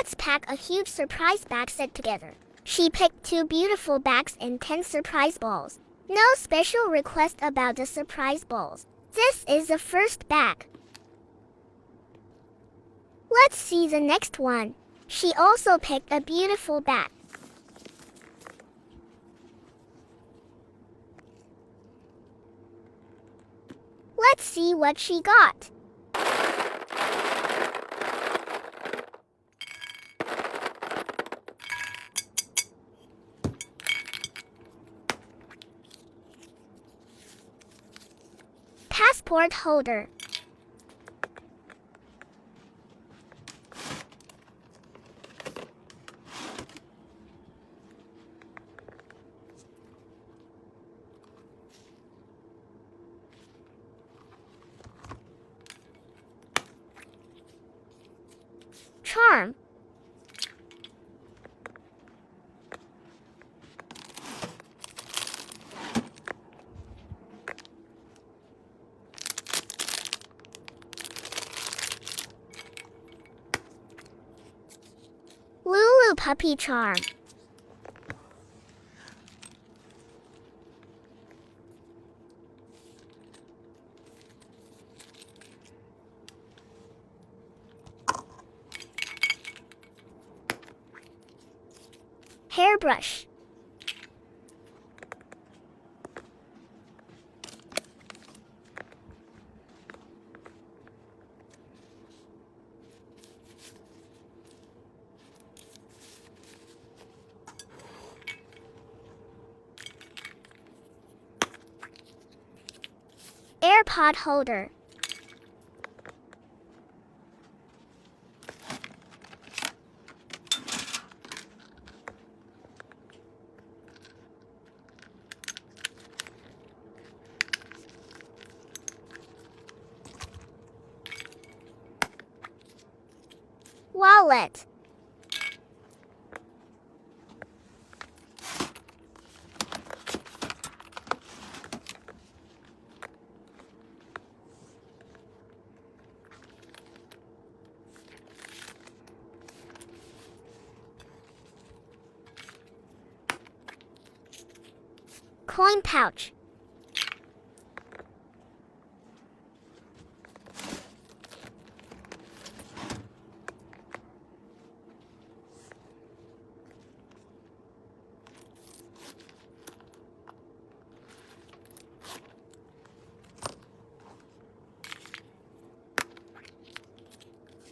Let's pack a huge surprise bag set together. She picked 2 beautiful bags and 10 surprise balls. No special request about the surprise balls. This is the first bag. Let's see the next one. She also picked a beautiful bag. Let's see what she got. Passport holder. Charm. Lulu puppy charm. Hairbrush. AirPod holder. Wallet. Coin pouch.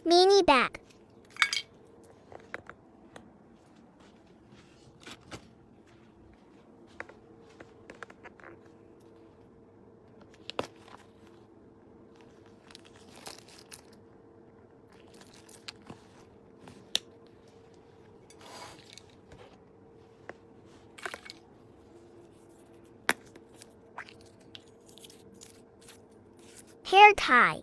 Mini bag. Hair tie.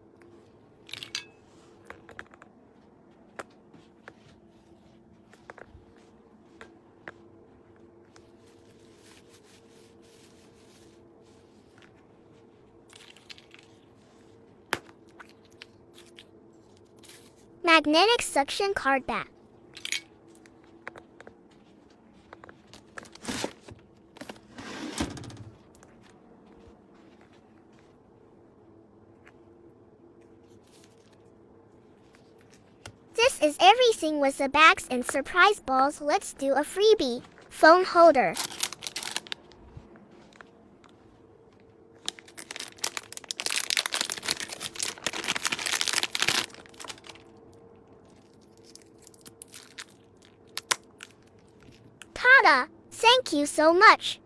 Magnetic suction card bag. This is everything with the bags and surprise balls. Let's do a freebie. Phone holder. Tada! Thank you so much.